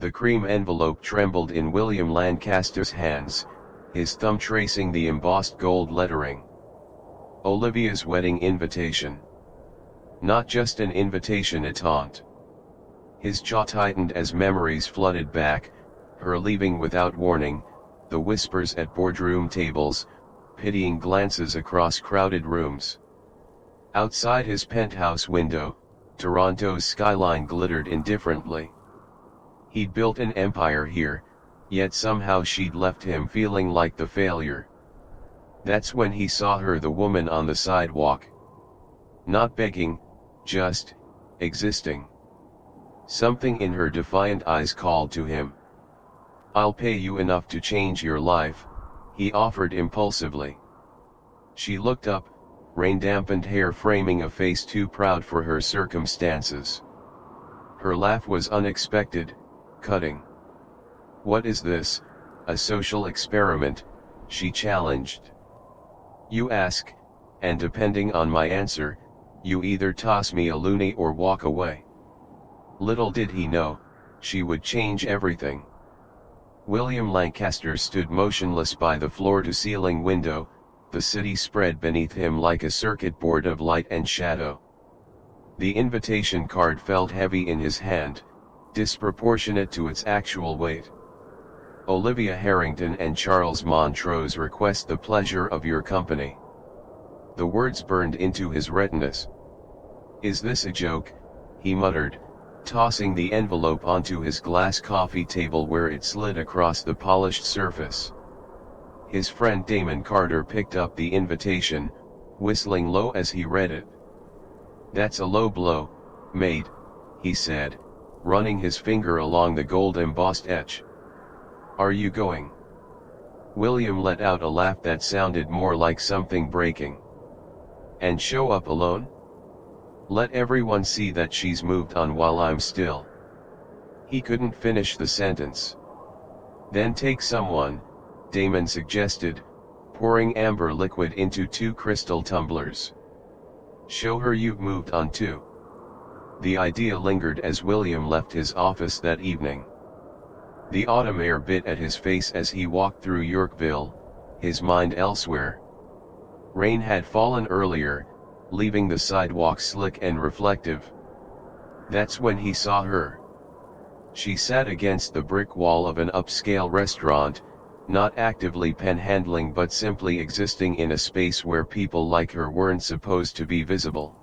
The cream envelope trembled in William Lancaster's hands, his thumb tracing the embossed gold lettering. Olivia's wedding invitation. Not just an invitation, a taunt. His jaw tightened as memories flooded back, her leaving without warning, the whispers at boardroom tables, pitying glances across crowded rooms. Outside his penthouse window, Toronto's skyline glittered indifferently. He'd built an empire here, yet somehow she'd left him feeling like the failure. That's when he saw her, the woman on the sidewalk. Not begging, just existing. Something in her defiant eyes called to him. "I'll pay you enough to change your life," he offered impulsively. She looked up, rain-dampened hair framing a face too proud for her circumstances. Her laugh was unexpected, cutting. "What is this, a social experiment?" she challenged. "You ask, and depending on my answer, you either toss me a loonie or walk away." Little did he know, she would change everything. William Lancaster stood motionless by the floor-to-ceiling window, the city spread beneath him like a circuit board of light and shadow. The invitation card felt heavy in his hand, disproportionate to its actual weight. "Olivia Harrington and Charles Montrose request the pleasure of your company." The words burned into his retinas. "Is this a joke?" he muttered, tossing the envelope onto his glass coffee table where it slid across the polished surface. His friend Damon Carter picked up the invitation, whistling low as he read it. "That's a low blow, mate," he said, running his finger along the gold-embossed etch. "Are you going?" William let out a laugh that sounded more like something breaking. "And show up alone? Let everyone see that she's moved on while I'm still." He couldn't finish the sentence. "Then take someone," Damon suggested, pouring amber liquid into 2 crystal tumblers. "Show her you've moved on too." The idea lingered as William left his office that evening. The autumn air bit at his face as he walked through Yorkville, his mind elsewhere. Rain had fallen earlier, leaving the sidewalk slick and reflective. That's when he saw her. She sat against the brick wall of an upscale restaurant, not actively panhandling but simply existing in a space where people like her weren't supposed to be visible.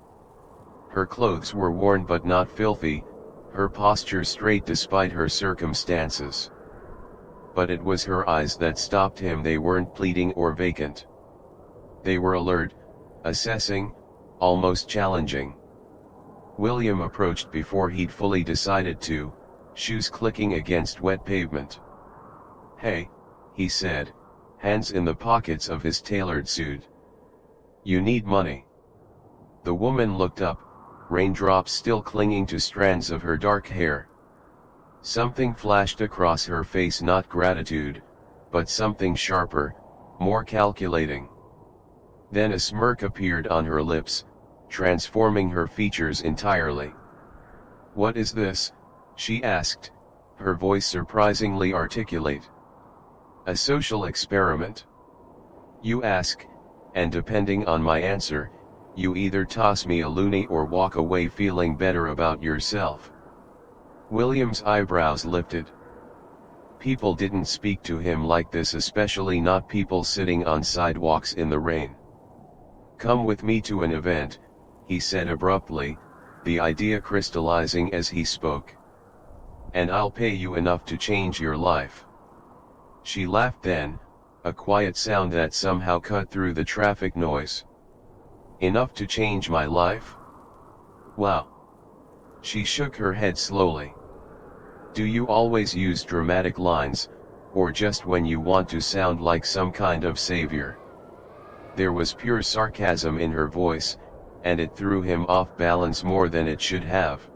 Her clothes were worn but not filthy, her posture straight despite her circumstances. But it was her eyes that stopped him. They weren't pleading or vacant. They were alert, assessing, almost challenging. William approached before he'd fully decided to, shoes clicking against wet pavement. "Hey," he said, hands in the pockets of his tailored suit. "You need money." The woman looked up, raindrops still clinging to strands of her dark hair. Something flashed across her face, not gratitude, but something sharper, more calculating. Then a smirk appeared on her lips, transforming her features entirely. "What is this?" she asked, her voice surprisingly articulate. "A social experiment? You ask, and depending on my answer, you either toss me a loonie or walk away feeling better about yourself." William's eyebrows lifted. People didn't speak to him like this, especially not people sitting on sidewalks in the rain. "Come with me to an event," he said abruptly, the idea crystallizing as he spoke. "And I'll pay you enough to change your life." She laughed then, a quiet sound that somehow cut through the traffic noise. "Enough to change my life? Wow." She shook her head slowly. "Do you always use dramatic lines, or just when you want to sound like some kind of savior?" There was pure sarcasm in her voice, and it threw him off balance more than it should have.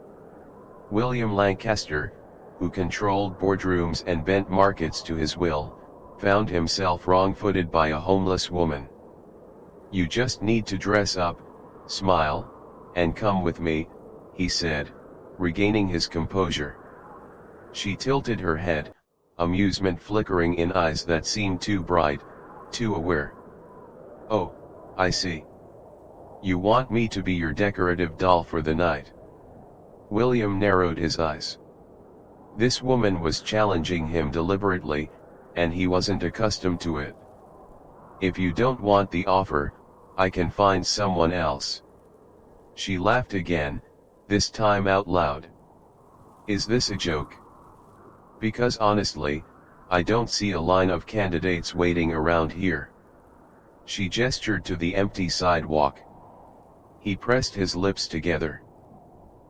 William Lancaster, who controlled boardrooms and bent markets to his will, found himself wrong-footed by a homeless woman. "You just need to dress up, smile, and come with me," he said, regaining his composure. She tilted her head, amusement flickering in eyes that seemed too bright, too aware. "Oh, I see. You want me to be your decorative doll for the night." William narrowed his eyes. This woman was challenging him deliberately, and he wasn't accustomed to it. "If you don't want the offer, I can find someone else." She laughed again, this time out loud. "Is this a joke? Because honestly, I don't see a line of candidates waiting around here." She gestured to the empty sidewalk. He pressed his lips together.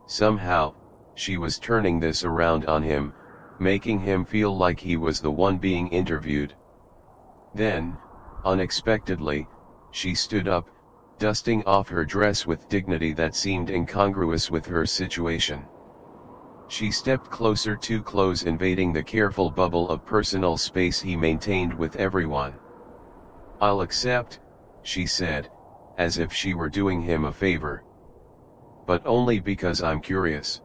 Somehow, she was turning this around on him, making him feel like he was the one being interviewed. Then, unexpectedly, she stood up, dusting off her dress with dignity that seemed incongruous with her situation. She stepped closer, too close, invading the careful bubble of personal space he maintained with everyone. "I'll accept," she said, as if she were doing him a favor. "But only because I'm curious."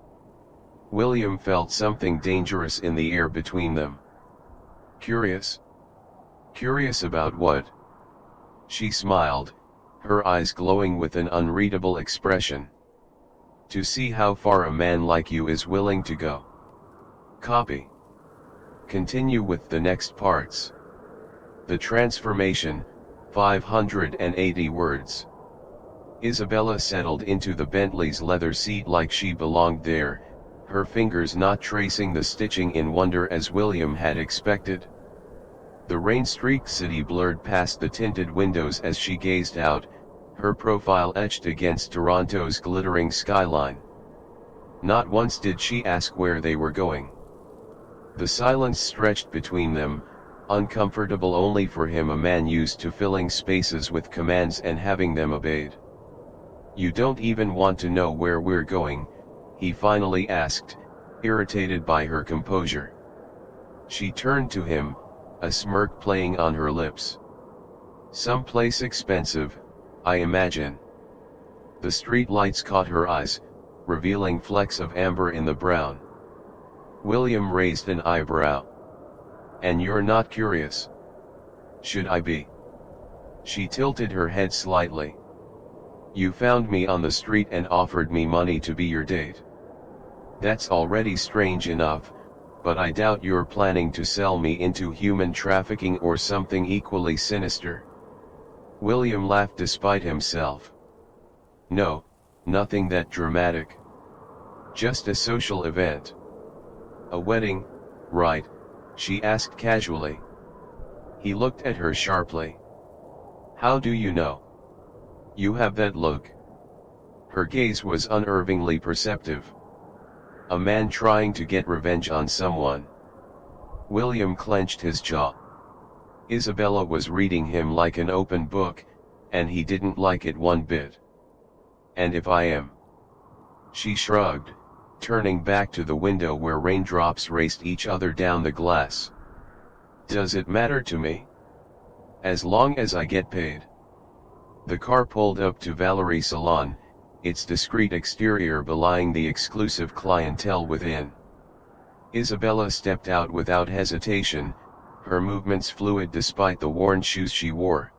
William felt something dangerous in the air between them. "Curious? Curious about what?" She smiled, her eyes glowing with an unreadable expression. "To see how far a man like you is willing to go." Copy. Continue with the next parts. The transformation, 580 words. Isabella settled into the Bentley's leather seat like she belonged there, her fingers not tracing the stitching in wonder as William had expected. The rain-streaked city blurred past the tinted windows as she gazed out, her profile etched against Toronto's glittering skyline. Not once did she ask where they were going. The silence stretched between them, uncomfortable only for him, a man used to filling spaces with commands and having them obeyed. "You don't even want to know where we're going?" he finally asked, irritated by her composure. She turned to him, a smirk playing on her lips. "Someplace expensive, I imagine." The street lights caught her eyes, revealing flecks of amber in the brown. William raised an eyebrow. "And you're not curious?" "Should I be?" She tilted her head slightly. "You found me on the street and offered me money to be your date. That's already strange enough, but I doubt you're planning to sell me into human trafficking or something equally sinister." William laughed despite himself. "No, nothing that dramatic. Just a social event." "A wedding, right?" she asked casually. He looked at her sharply. "How do you know? You have that look." Her gaze was unnervingly perceptive. A man trying to get revenge on someone. William clenched his jaw. Isabella was reading him like an open book, and he didn't like it one bit. "And if I am?" She shrugged, turning back to the window where raindrops raced each other down the glass. "Does it matter to me? As long as I get paid." The car pulled up to Valerie's salon, its discreet exterior belying the exclusive clientele within. Isabella stepped out without hesitation, her movements fluid despite the worn shoes she wore.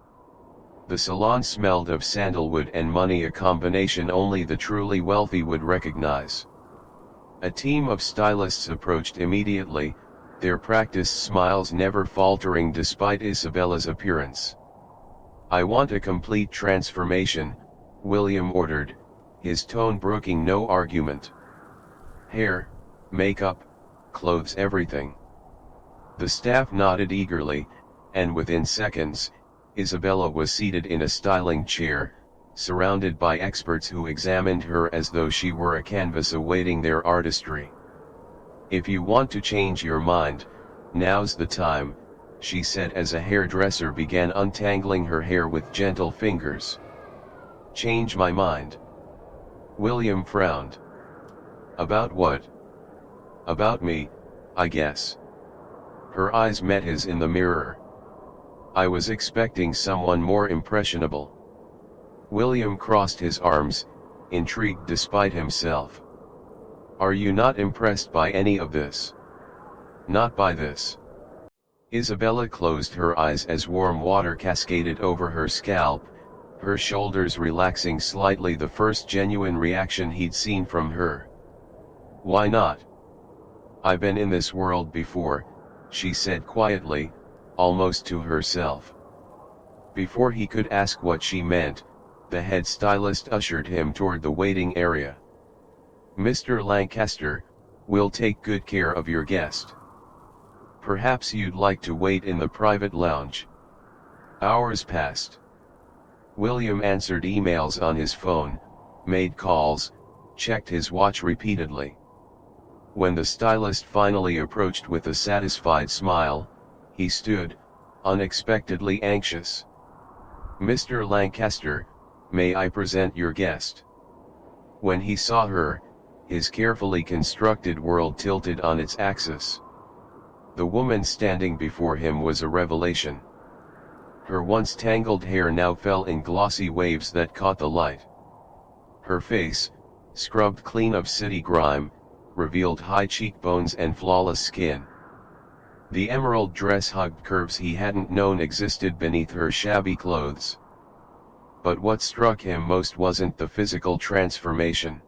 The salon smelled of sandalwood and money, a combination only the truly wealthy would recognize. A team of stylists approached immediately, their practiced smiles never faltering despite Isabella's appearance. "I want a complete transformation," William ordered, his tone brooking no argument. "Hair, makeup, clothes, everything." The staff nodded eagerly, and within seconds, Isabella was seated in a styling chair, surrounded by experts who examined her as though she were a canvas awaiting their artistry. "If you want to change your mind, now's the time," she said as a hairdresser began untangling her hair with gentle fingers. "Change my mind?" William frowned. "About what?" "About me, I guess." Her eyes met his in the mirror. "I was expecting someone more impressionable." William crossed his arms, intrigued despite himself. "Are you not impressed by any of this?" Not by this. Isabella closed her eyes as warm water cascaded over her scalp, her shoulders relaxing slightly, the first genuine reaction he'd seen from her. Why not? I've been in this world before, she said quietly, almost to herself. Before he could ask what she meant, the head stylist ushered him toward the waiting area. Mr. Lancaster, we'll take good care of your guest. Perhaps you'd like to wait in the private lounge. Hours passed. William answered emails on his phone, made calls, checked his watch repeatedly. When the stylist finally approached with a satisfied smile, he stood, unexpectedly anxious. Mr. Lancaster, may I present your guest? When he saw her, his carefully constructed world tilted on its axis. The woman standing before him was a revelation. Her once tangled hair now fell in glossy waves that caught the light. Her face, scrubbed clean of city grime, revealed high cheekbones and flawless skin. The emerald dress hugged curves he hadn't known existed beneath her shabby clothes. But what struck him most wasn't the physical transformation.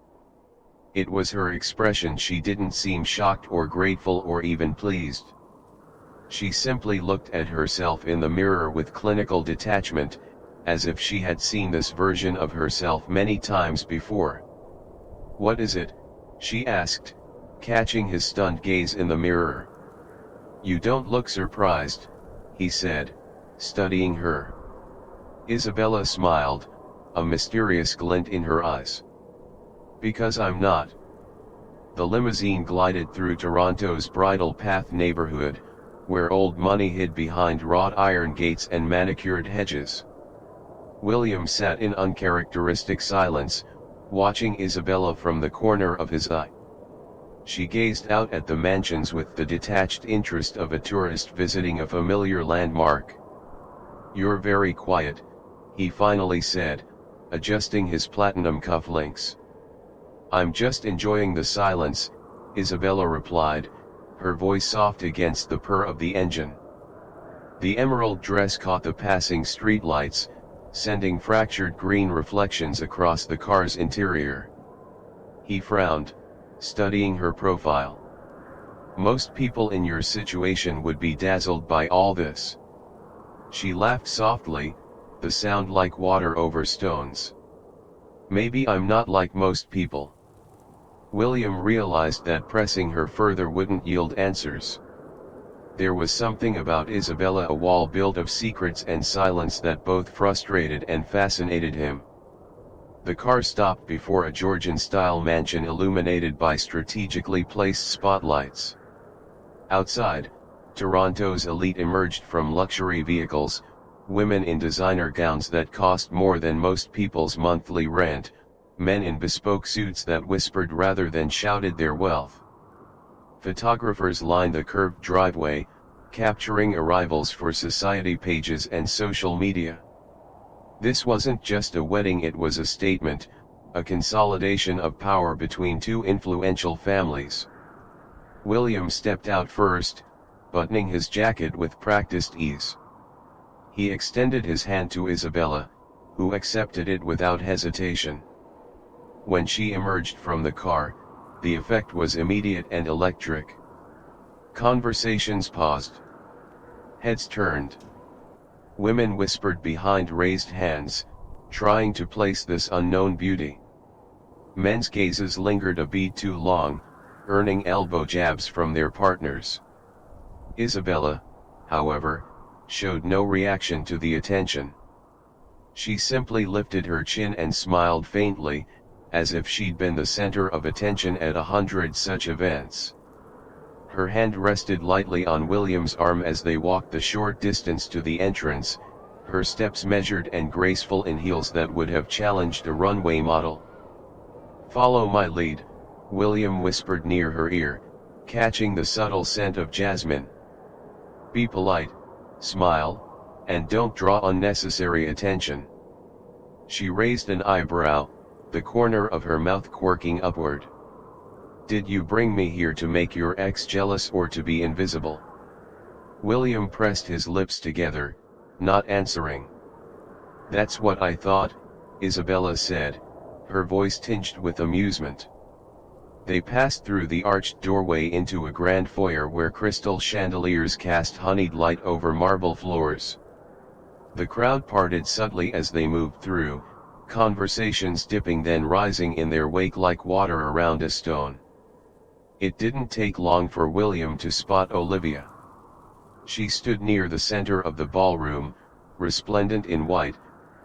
It was her expression. She didn't seem shocked or grateful or even pleased. She simply looked at herself in the mirror with clinical detachment, as if she had seen this version of herself many times before. What is it? She asked, catching his stunned gaze in the mirror. You don't look surprised, he said, studying her. Isabella smiled, a mysterious glint in her eyes. Because I'm not. The limousine glided through Toronto's Bridle Path neighborhood, where old money hid behind wrought iron gates and manicured hedges. William sat in uncharacteristic silence, watching Isabella from the corner of his eye. She gazed out at the mansions with the detached interest of a tourist visiting a familiar landmark. You're very quiet, he finally said, adjusting his platinum cufflinks. I'm just enjoying the silence, Isabella replied, her voice soft against the purr of the engine. The emerald dress caught the passing streetlights, sending fractured green reflections across the car's interior. He frowned, studying her profile. Most people in your situation would be dazzled by all this. She laughed softly, the sound like water over stones. Maybe I'm not like most people. William realized that pressing her further wouldn't yield answers. There was something about Isabella, a wall built of secrets and silence, that both frustrated and fascinated him. The car stopped before a Georgian-style mansion illuminated by strategically placed spotlights. Outside, Toronto's elite emerged from luxury vehicles, women in designer gowns that cost more than most people's monthly rent, men in bespoke suits that whispered rather than shouted their wealth. Photographers lined the curved driveway, capturing arrivals for society pages and social media. This wasn't just a wedding, it was a statement, a consolidation of power between two influential families. William stepped out first, buttoning his jacket with practiced ease. He extended his hand to Isabella, who accepted it without hesitation. When she emerged from the car, the effect was immediate and electric. Conversations paused. Heads turned. Women whispered behind raised hands, trying to place this unknown beauty. Men's gazes lingered a beat too long, earning elbow jabs from their partners. Isabella, however, showed no reaction to the attention. She simply lifted her chin and smiled faintly, as if she'd been the center of attention at 100 such events. Her hand rested lightly on William's arm as they walked the short distance to the entrance, her steps measured and graceful in heels that would have challenged a runway model. Follow my lead, William whispered near her ear, catching the subtle scent of jasmine. Be polite, smile, and don't draw unnecessary attention. She raised an eyebrow, the corner of her mouth quirking upward. Did you bring me here to make your ex jealous or to be invisible? William pressed his lips together, not answering. That's what I thought, Isabella said, her voice tinged with amusement. They passed through the arched doorway into a grand foyer where crystal chandeliers cast honeyed light over marble floors. The crowd parted subtly as they moved through, conversations dipping then rising in their wake like water around a stone. It didn't take long for William to spot Olivia. She stood near the center of the ballroom, resplendent in white,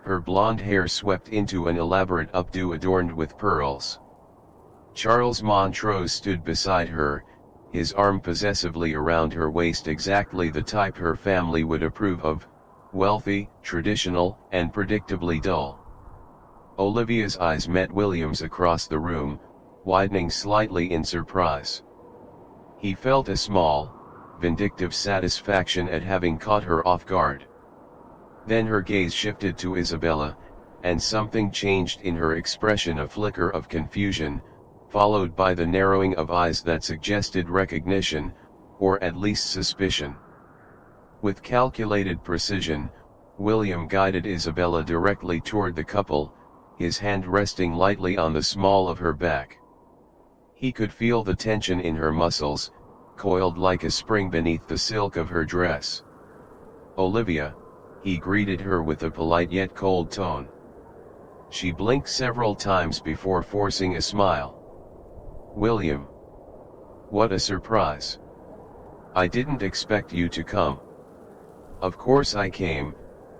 her blonde hair swept into an elaborate updo adorned with pearls. Charles Montrose stood beside her, his arm possessively around her waist, exactly the type her family would approve of, wealthy, traditional, and predictably dull. Olivia's eyes met William's across the room, widening slightly in surprise. He felt a small, vindictive satisfaction at having caught her off guard. Then her gaze shifted to Isabella, and something changed in her expression, a flicker of confusion, followed by the narrowing of eyes that suggested recognition, or at least suspicion. With calculated precision, William guided Isabella directly toward the couple, his hand resting lightly on the small of her back. He could feel the tension in her muscles, coiled like a spring beneath the silk of her dress. "Olivia," he greeted her with a polite yet cold tone. She blinked several times before forcing a smile. "William. What a surprise. I didn't expect you to come." "Of course I came,"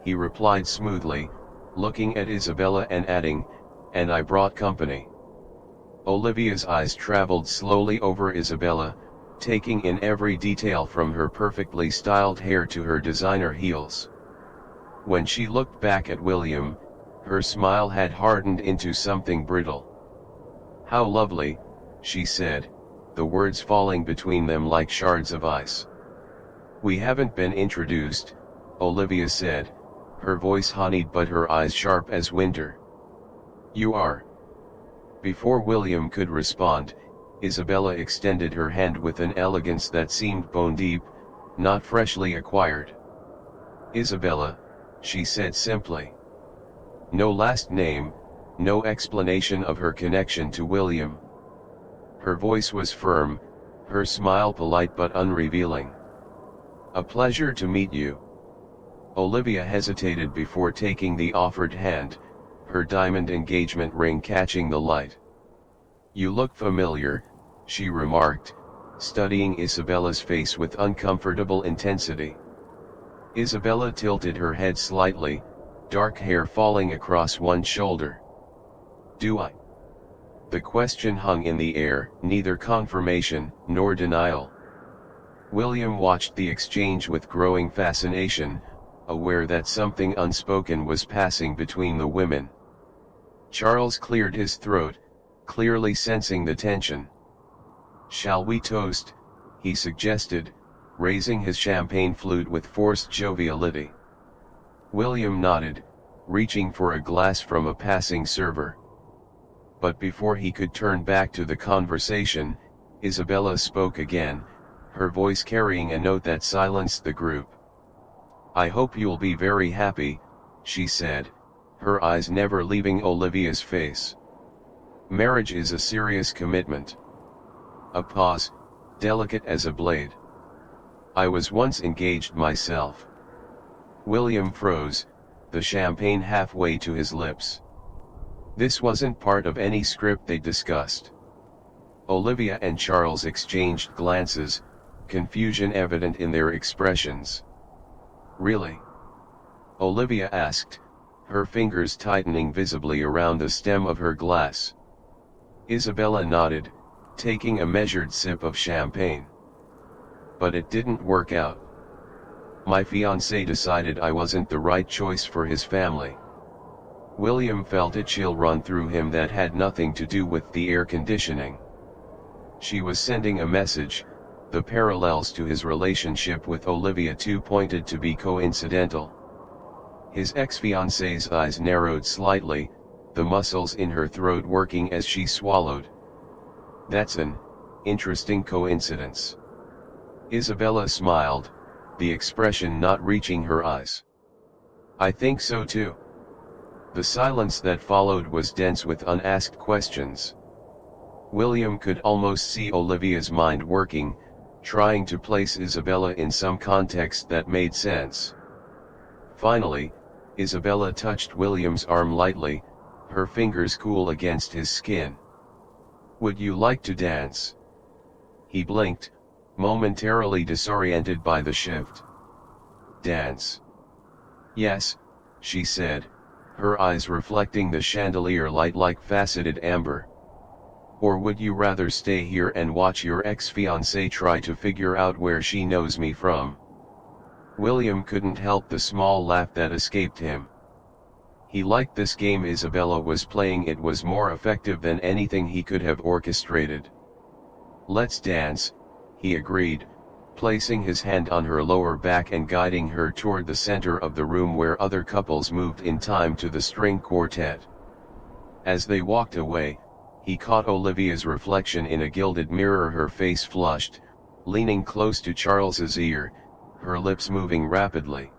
he replied smoothly, looking at Isabella and adding, "and I brought company." Olivia's eyes traveled slowly over Isabella, taking in every detail from her perfectly styled hair to her designer heels. When she looked back at William, her smile had hardened into something brittle. "How lovely," she said, the words falling between them like shards of ice. "We haven't been introduced," Olivia said, her voice honeyed but her eyes sharp as winter. "You are." Before William could respond, Isabella extended her hand with an elegance that seemed bone deep, not freshly acquired. "Isabella," she said simply. No last name, no explanation of her connection to William. Her voice was firm, her smile polite but unrevealing. "A pleasure to meet you." Olivia hesitated before taking the offered hand, her diamond engagement ring catching the light. "You look familiar," she remarked, studying Isabella's face with uncomfortable intensity. Isabella tilted her head slightly, dark hair falling across one shoulder. "Do I?" The question hung in the air, neither confirmation nor denial. William watched the exchange with growing fascination, aware that something unspoken was passing between the women. Charles cleared his throat, clearly sensing the tension. "Shall we toast?" he suggested, raising his champagne flute with forced joviality. William nodded, reaching for a glass from a passing server. But before he could turn back to the conversation, Isabella spoke again, her voice carrying a note that silenced the group. "I hope you'll be very happy," she said, her eyes never leaving Olivia's face. "Marriage is a serious commitment." A pause, delicate as a blade. "I was once engaged myself." William froze, the champagne halfway to his lips. This wasn't part of any script they discussed. Olivia and Charles exchanged glances, confusion evident in their expressions. "Really?" Olivia asked, her fingers tightening visibly around the stem of her glass. Isabella nodded, taking a measured sip of champagne. "But it didn't work out. My fiancé decided I wasn't the right choice for his family." William felt a chill run through him that had nothing to do with the air conditioning. She was sending a message, the parallels to his relationship with Olivia too pointed to be coincidental. His ex-fiancée's eyes narrowed slightly, the muscles in her throat working as she swallowed. "That's an Interesting coincidence. Isabella smiled, the expression not reaching her eyes. I think so too. The silence that followed was dense with unasked questions. William could almost see Olivia's mind working, trying to place Isabella in some context that made sense. Finally, Isabella touched William's arm lightly, her fingers cool against his skin. Would you like to dance? He blinked, momentarily disoriented by the shift. Dance. Yes, she said, her eyes reflecting the chandelier light like faceted amber. Or would you rather stay here and watch your ex-fiancée try to figure out where she knows me from? William couldn't help the small laugh that escaped him. He liked this game Isabella was playing. It was more effective than anything he could have orchestrated. Let's dance, he agreed, placing his hand on her lower back and guiding her toward the center of the room where other couples moved in time to the string quartet. As they walked away, he caught Olivia's reflection in a gilded mirror, her face flushed, leaning close to Charles's ear, her lips moving rapidly.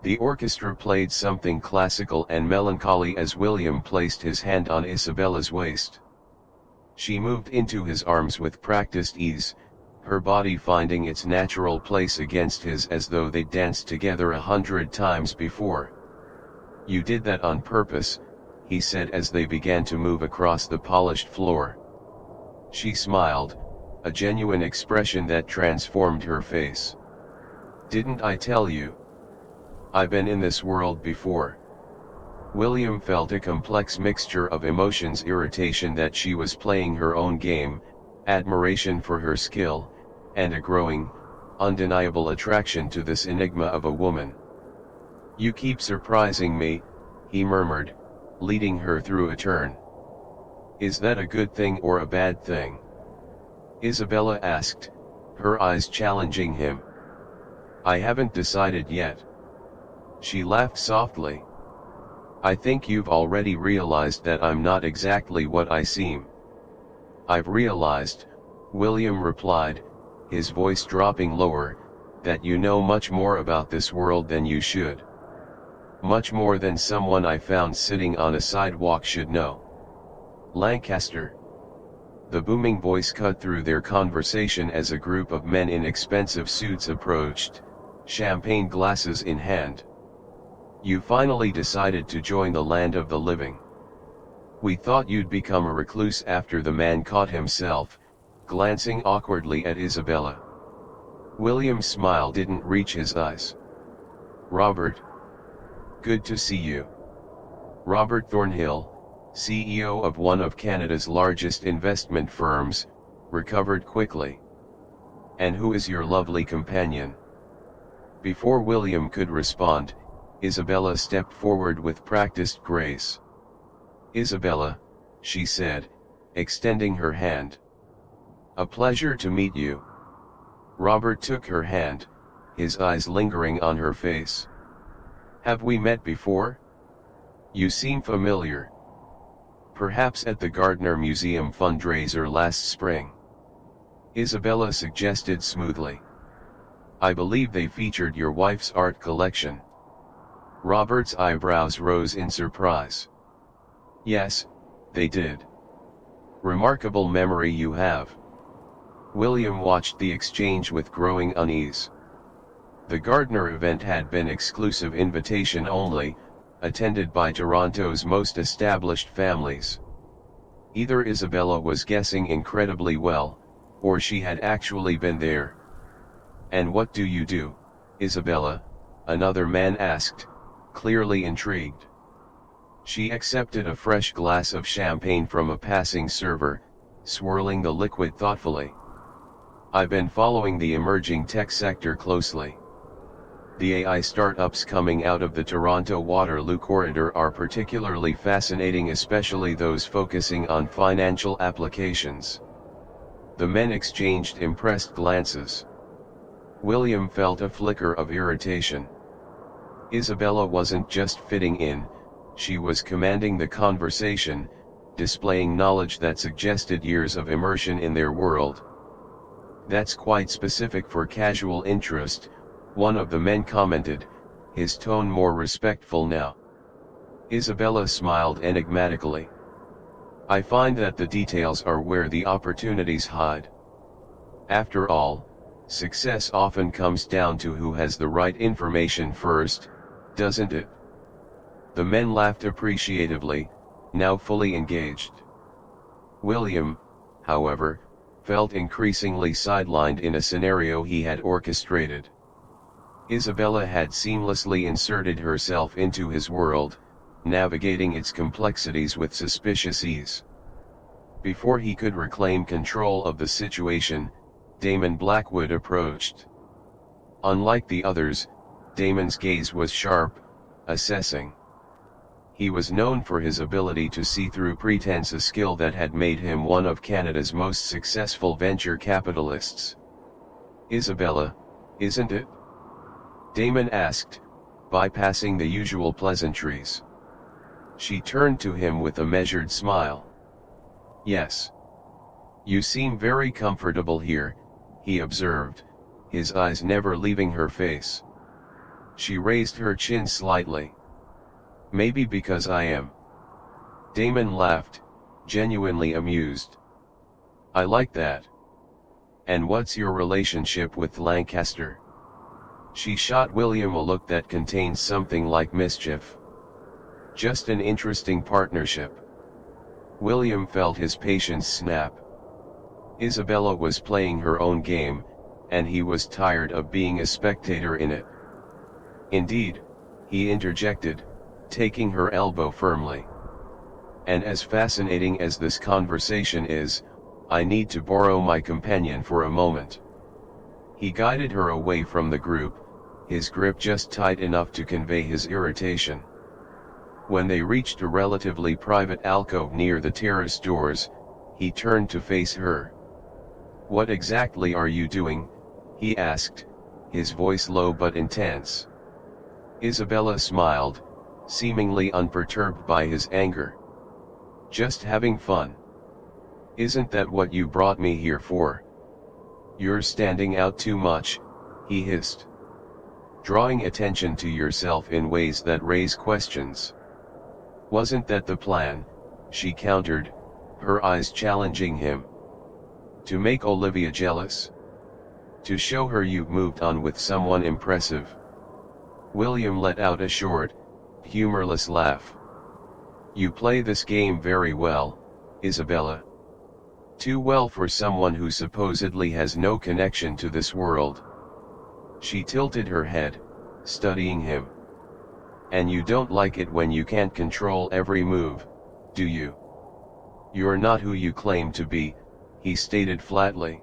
The orchestra played something classical and melancholy as William placed his hand on Isabella's waist. She moved into his arms with practiced ease, her body finding its natural place against his as though they'd danced together 100 times before. You did that on purpose, he said as they began to move across the polished floor. She smiled, a genuine expression that transformed her face. Didn't I tell you? I've been in this world before. William felt a complex mixture of emotions: irritation that she was playing her own game, admiration for her skill, and a growing, undeniable attraction to this enigma of a woman. You keep surprising me, he murmured, leading her through a turn. Is that a good thing or a bad thing? Isabella asked, her eyes challenging him. I haven't decided yet. She laughed softly. I think you've already realized that I'm not exactly what I seem. I've realized, William replied, his voice dropping lower, that you know much more about this world than you should. Much more than someone I found sitting on a sidewalk should know. Lancaster. The booming voice cut through their conversation as a group of men in expensive suits approached, champagne glasses in hand. You finally decided to join the land of the living. We thought you'd become a recluse after the man caught himself, glancing awkwardly at Isabella. William's smile didn't reach his eyes. Robert. Good to see you. Robert Thornhill, CEO of one of Canada's largest investment firms, recovered quickly. And who is your lovely companion? Before William could respond, Isabella stepped forward with practiced grace. Isabella, she said, extending her hand. A pleasure to meet you. Robert took her hand, his eyes lingering on her face. Have we met before? You seem familiar. Perhaps at the Gardner Museum fundraiser last spring. Isabella suggested smoothly. I believe they featured your wife's art collection. Robert's eyebrows rose in surprise. Yes, they did. Remarkable memory you have. William watched the exchange with growing unease. The Gardner event had been exclusive invitation only, attended by Toronto's most established families. Either Isabella was guessing incredibly well, or she had actually been there. And what do you do, Isabella? Another man asked, clearly intrigued. She accepted a fresh glass of champagne from a passing server, swirling the liquid thoughtfully. I've been following the emerging tech sector closely. The AI startups coming out of the Toronto Waterloo corridor are particularly fascinating, especially those focusing on financial applications. The men exchanged impressed glances. William felt a flicker of irritation. Isabella wasn't just fitting in, she was commanding the conversation, displaying knowledge that suggested years of immersion in their world. "That's quite specific for casual interest," one of the men commented, his tone more respectful now. Isabella smiled enigmatically. "I find that the details are where the opportunities hide. After all, success often comes down to who has the right information first, doesn't it?" The men laughed appreciatively, now fully engaged. William, however, felt increasingly sidelined in a scenario he had orchestrated. Isabella had seamlessly inserted herself into his world, navigating its complexities with suspicious ease. Before he could reclaim control of the situation, Damon Blackwood approached. Unlike the others, Damon's gaze was sharp, assessing. He was known for his ability to see through pretense, a skill that had made him one of Canada's most successful venture capitalists. "Isabella, isn't it?" Damon asked, bypassing the usual pleasantries. She turned to him with a measured smile. "Yes. You seem very comfortable here," he observed, his eyes never leaving her face. She raised her chin slightly. "Maybe because I am." Damon laughed, genuinely amused. "I like that. And what's your relationship with Lancaster?" She shot William a look that contained something like mischief. "Just an interesting partnership." William felt his patience snap. Isabella was playing her own game, and he was tired of being a spectator in it. "Indeed," he interjected, taking her elbow firmly. "And as fascinating as this conversation is, I need to borrow my companion for a moment." He guided her away from the group, his grip just tight enough to convey his irritation. When they reached a relatively private alcove near the terrace doors, he turned to face her. "What exactly are you doing?" he asked, his voice low but intense. Isabella smiled, seemingly unperturbed by his anger. "Just having fun." "Isn't that what you brought me here for?" "You're standing out too much," he hissed. "Drawing attention to yourself in ways that raise questions." "Wasn't that the plan?" she countered, her eyes challenging him. "To make Olivia jealous? To show her you've moved on with someone impressive?" William let out a short, humorless laugh. "You play this game very well, Isabella. Too well for someone who supposedly has no connection to this world." She tilted her head, studying him. "And you don't like it when you can't control every move, do you?" "You're not who you claim to be," he stated flatly.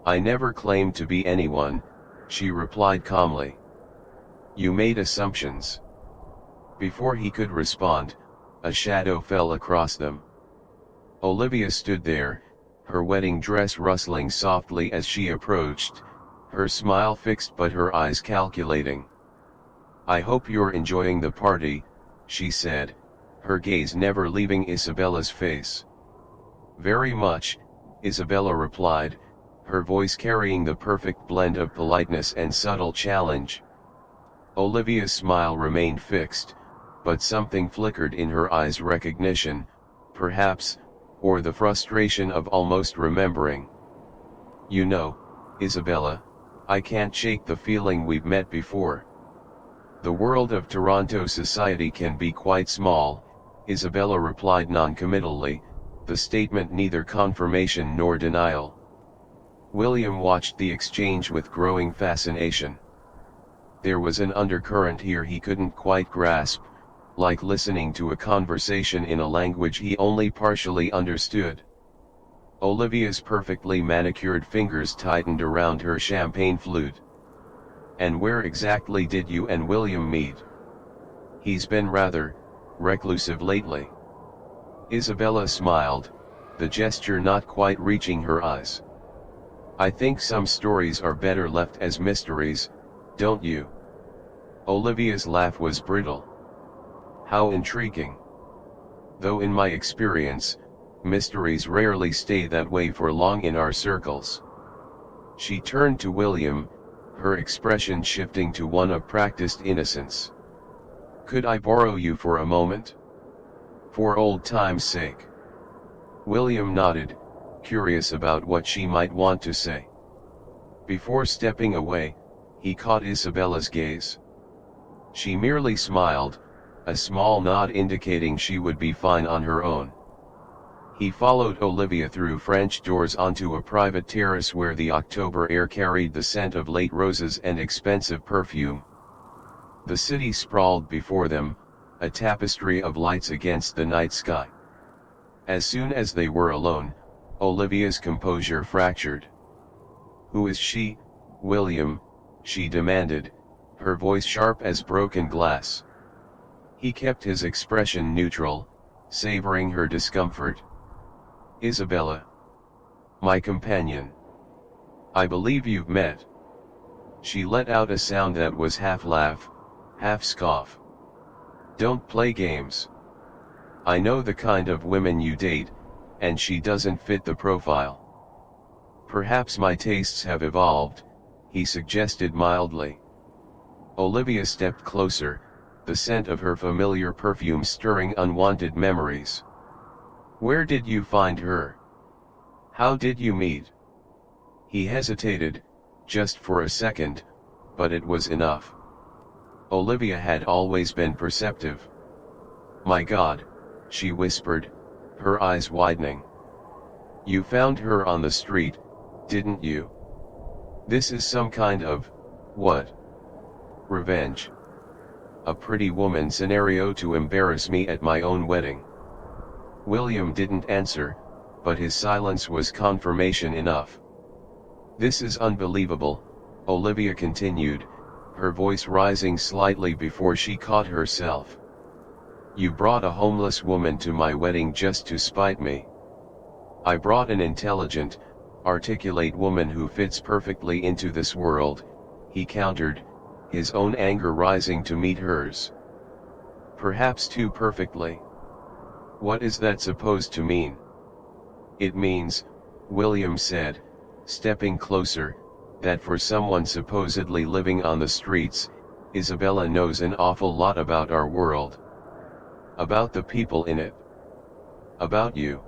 "I never claimed to be anyone," she replied calmly. "You made assumptions." Before he could respond, a shadow fell across them. Olivia stood there, her wedding dress rustling softly as she approached, her smile fixed but her eyes calculating. "I hope you're enjoying the party," she said, her gaze never leaving Isabella's face. "Very much," Isabella replied, her voice carrying the perfect blend of politeness and subtle challenge. Olivia's smile remained fixed, but something flickered in her eyes, recognition, perhaps, or the frustration of almost remembering. "You know, Isabella, I can't shake the feeling we've met before." "The world of Toronto society can be quite small," Isabella replied noncommittally, the statement neither confirmation nor denial. William watched the exchange with growing fascination. There was an undercurrent here he couldn't quite grasp, like listening to a conversation in a language he only partially understood. Olivia's perfectly manicured fingers tightened around her champagne flute. "And where exactly did you and William meet? He's been rather reclusive lately." Isabella smiled, the gesture not quite reaching her eyes. "I think some stories are better left as mysteries, don't you?" Olivia's laugh was brittle. "How intriguing." though in my experience, mysteries rarely stay that way for long in our circles. She turned to William, her expression shifting to one of practiced innocence. Could I borrow you for a moment? For old time's sake. William nodded, curious about what she might want to say. Before stepping away, he caught Isabella's gaze. She merely smiled, a small nod indicating she would be fine on her own. He followed Olivia through French doors onto a private terrace where the October air carried the scent of late roses and expensive perfume. The city sprawled before them, a tapestry of lights against the night sky. As soon as they were alone, Olivia's composure fractured. "Who is she, William?" she demanded, her voice sharp as broken glass. He kept his expression neutral, savoring her discomfort. "Isabella. My companion. I believe you've met." She let out a sound that was half laugh, half scoff. "Don't play games. I know the kind of women you date, and she doesn't fit the profile." "Perhaps my tastes have evolved," he suggested mildly. Olivia stepped closer, the scent of her familiar perfume stirring unwanted memories. "Where did you find her? How did you meet?" He hesitated, just for a second, but it was enough. Olivia had always been perceptive. "My God," she whispered, her eyes widening. "You found her on the street, didn't you? This is some kind of, what? Revenge? A pretty woman scenario to embarrass me at my own wedding." William didn't answer, but his silence was confirmation enough. "This is unbelievable," Olivia continued, her voice rising slightly before she caught herself. "You brought a homeless woman to my wedding just to spite me." "I brought an intelligent, articulate woman who fits perfectly into this world," he countered, his own anger rising to meet hers. "Perhaps too perfectly. What is that supposed to mean?" "It means," William said, stepping closer, "that for someone supposedly living on the streets, Isabella knows an awful lot about our world. About the people in it. About you."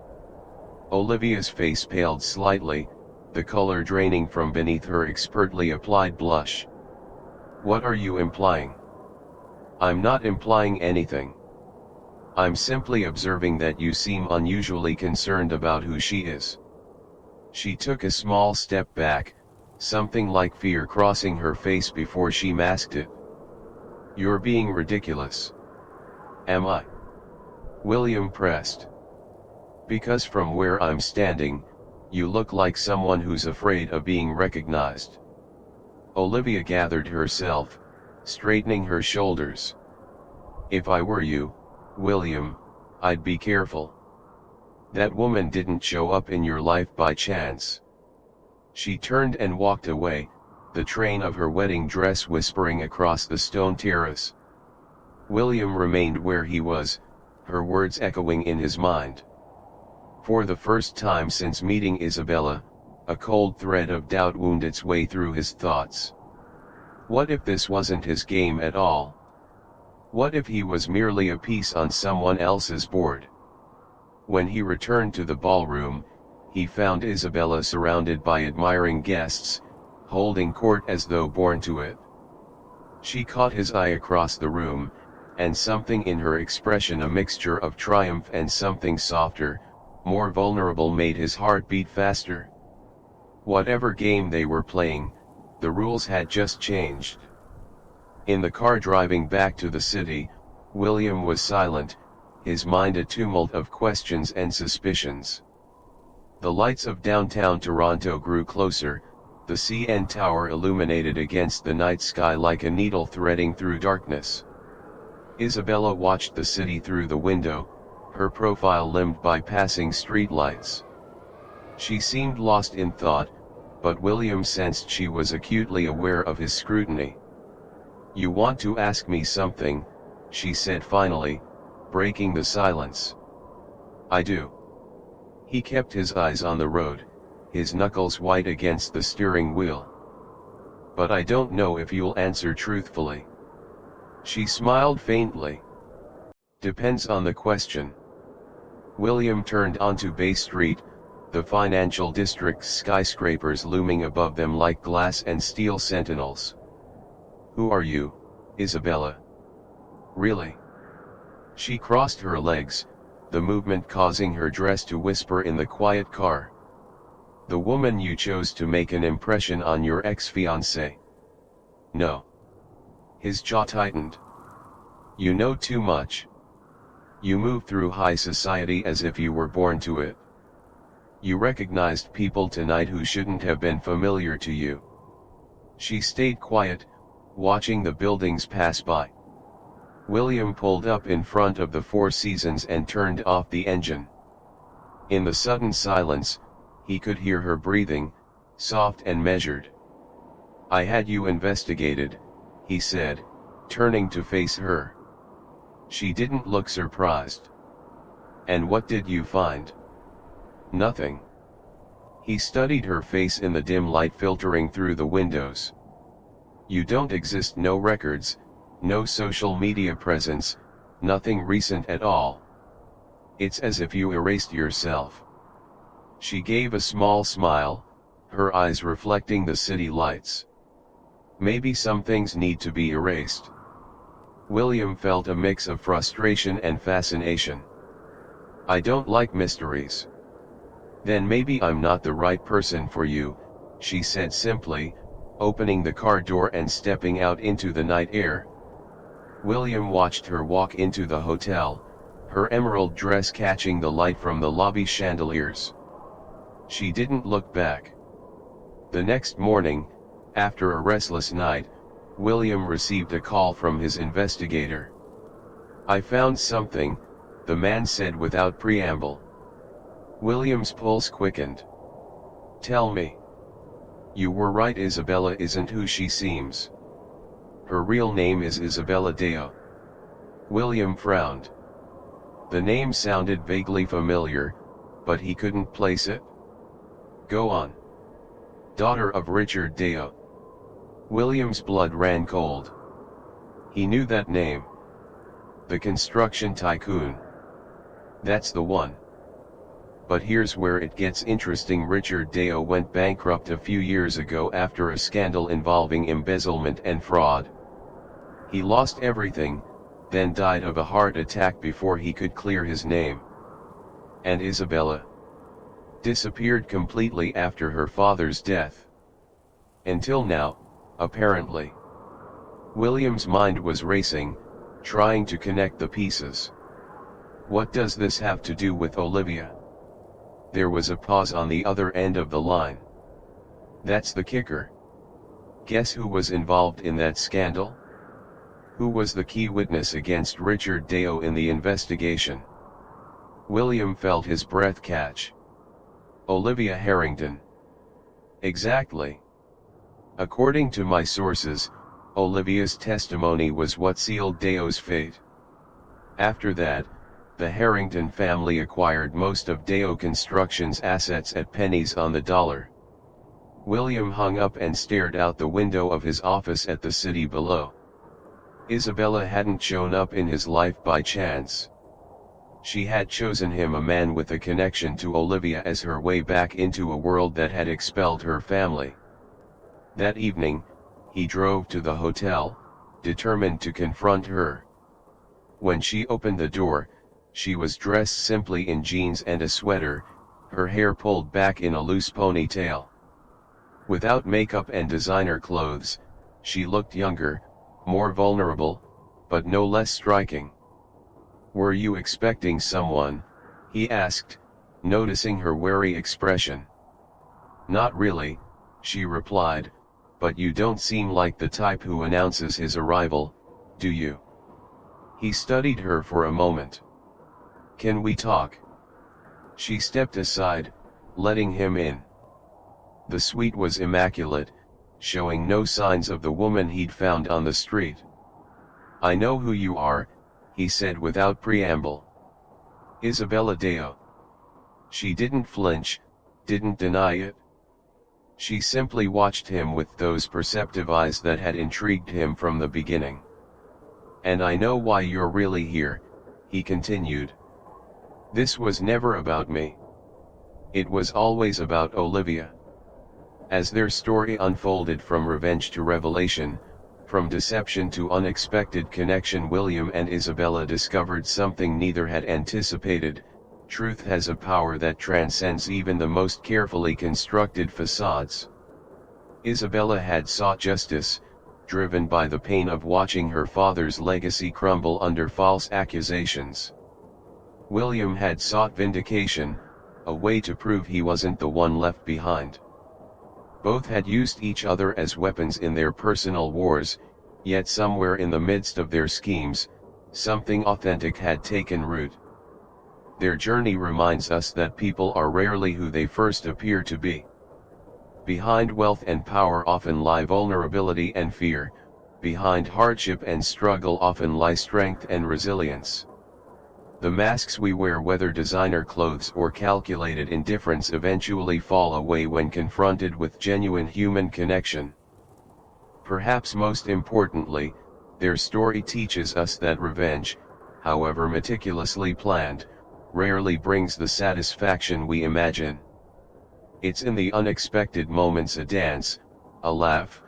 Olivia's face paled slightly, the color draining from beneath her expertly applied blush. "What are you implying?" "I'm not implying anything. I'm simply observing that you seem unusually concerned about who she is." She took a small step back, something like fear crossing her face before she masked it. "You're being ridiculous." "Am I?" William pressed. "Because from where I'm standing, you look like someone who's afraid of being recognized." Olivia gathered herself, straightening her shoulders. "If I were you, William, I'd be careful. That woman didn't show up in your life by chance." She turned and walked away, the train of her wedding dress whispering across the stone terrace. William remained where he was, her words echoing in his mind. For the first time since meeting Isabella, a cold thread of doubt wound its way through his thoughts. What if this wasn't his game at all? What if he was merely a piece on someone else's board? When he returned to the ballroom, he found Isabella surrounded by admiring guests, holding court as though born to it. She caught his eye across the room, and something in her expression, a mixture of triumph and something softer, more vulnerable, made his heart beat faster. Whatever game they were playing, the rules had just changed. In the car driving back to the city, William was silent, his mind a tumult of questions and suspicions. The lights of downtown Toronto grew closer, the CN Tower illuminated against the night sky like a needle threading through darkness. Isabella watched the city through the window, her profile limned by passing streetlights. She seemed lost in thought, but William sensed she was acutely aware of his scrutiny. "You want to ask me something," she said finally, breaking the silence. I do. He kept his eyes on the road, his knuckles white against the steering wheel. But I don't know if you'll answer truthfully. She smiled faintly. Depends on the question. William turned onto Bay Street, the financial district's skyscrapers looming above them like glass and steel sentinels. Who are you, Isabella? Really? She crossed her legs, the movement causing her dress to whisper in the quiet car. The woman you chose to make an impression on your ex-fiancée. No. His jaw tightened. You know too much. You move through high society as if you were born to it. You recognized people tonight who shouldn't have been familiar to you. She stayed quiet, watching the buildings pass by. William pulled up in front of the Four Seasons and turned off the engine. In the sudden silence, he could hear her breathing, soft and measured. I had you investigated, he said, turning to face her. She didn't look surprised. And what did you find? Nothing. He studied her face in the dim light filtering through the windows. You don't exist, no records, no social media presence, nothing recent at all. It's as if you erased yourself. She gave a small smile, her eyes reflecting the city lights. Maybe some things need to be erased. William felt a mix of frustration and fascination. I don't like mysteries. Then maybe I'm not the right person for you, she said simply, opening the car door and stepping out into the night air. William watched her walk into the hotel, her emerald dress catching the light from the lobby chandeliers. She didn't look back. The next morning, after a restless night, William received a call from his investigator. I found something, the man said without preamble. William's pulse quickened. Tell me. You were right, Isabella isn't who she seems. Her real name is Isabella Deo. William frowned. The name sounded vaguely familiar, but he couldn't place it. Go on. Daughter of Richard Deo. William's blood ran cold. He knew that name. The construction tycoon. That's the one. But here's where it gets interesting. Richard Deo went bankrupt a few years ago after a scandal involving embezzlement and fraud. He lost everything, then died of a heart attack before he could clear his name. And Isabella disappeared completely after her father's death. Until now, apparently. William's mind was racing, trying to connect the pieces. What does this have to do with Olivia? There was a pause on the other end of the line. That's the kicker. Guess who was involved in that scandal? Who was the key witness against Richard Deo in the investigation? William felt his breath catch. Olivia Harrington. Exactly. According to my sources, Olivia's testimony was what sealed Deo's fate. After that, the Harrington family acquired most of Deo Construction's assets at pennies on the dollar. William hung up and stared out the window of his office at the city below. Isabella hadn't shown up in his life by chance. She had chosen him, a man with a connection to Olivia, as her way back into a world that had expelled her family. That evening, he drove to the hotel, determined to confront her. When she opened the door, she was dressed simply in jeans and a sweater, her hair pulled back in a loose ponytail. Without makeup and designer clothes, she looked younger, more vulnerable, but no less striking. Were you expecting someone? He asked, noticing her wary expression. Not really, she replied, but you don't seem like the type who announces his arrival, do you? He studied her for a moment. Can we talk? She stepped aside, letting him in. The suite was immaculate, showing no signs of the woman he'd found on the street. I know who you are, he said without preamble. Isabella Deo. She didn't flinch, didn't deny it. She simply watched him with those perceptive eyes that had intrigued him from the beginning. "And I know why you're really here," he continued. "This was never about me. It was always about Olivia." As their story unfolded from revenge to revelation, from deception to unexpected connection, William and Isabella discovered something neither had anticipated: truth has a power that transcends even the most carefully constructed facades. Isabella had sought justice, driven by the pain of watching her father's legacy crumble under false accusations. William had sought vindication, a way to prove he wasn't the one left behind. Both had used each other as weapons in their personal wars, yet somewhere in the midst of their schemes, something authentic had taken root. Their journey reminds us that people are rarely who they first appear to be. Behind wealth and power often lie vulnerability and fear, behind hardship and struggle often lie strength and resilience. The masks we wear, whether designer clothes or calculated indifference, eventually fall away when confronted with genuine human connection. Perhaps most importantly, their story teaches us that revenge, however meticulously planned, rarely brings the satisfaction we imagine. It's in the unexpected moments, a dance, a laugh,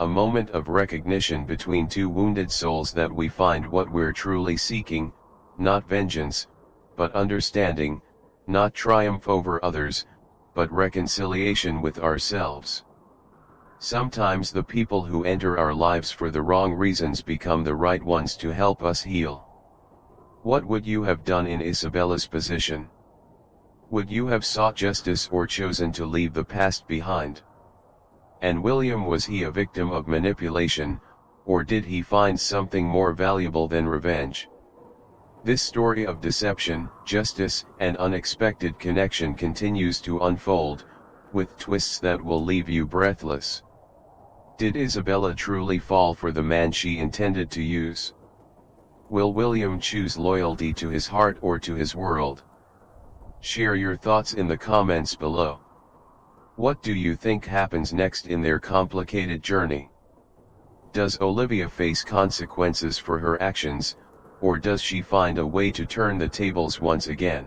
a moment of recognition between two wounded souls, that we find what we're truly seeking: not vengeance, but understanding; not triumph over others, but reconciliation with ourselves. Sometimes the people who enter our lives for the wrong reasons become the right ones to help us heal. What would you have done in Isabella's position? Would you have sought justice or chosen to leave the past behind? And William, was he a victim of manipulation, or did he find something more valuable than revenge? This story of deception, justice, and unexpected connection continues to unfold, with twists that will leave you breathless. Did Isabella truly fall for the man she intended to use? Will William choose loyalty to his heart or to his world? Share your thoughts in the comments below. What do you think happens next in their complicated journey? Does Olivia face consequences for her actions, or does she find a way to turn the tables once again?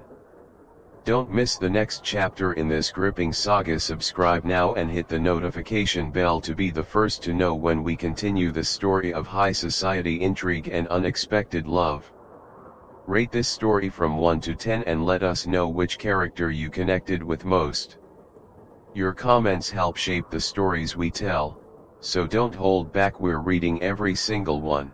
Don't miss the next chapter in this gripping saga. Subscribe now and hit the notification bell to be the first to know when we continue the story of high society intrigue and unexpected love. Rate this story from 1 to 10 and let us know which character you connected with most. Your comments help shape the stories we tell, so don't hold back, we're reading every single one.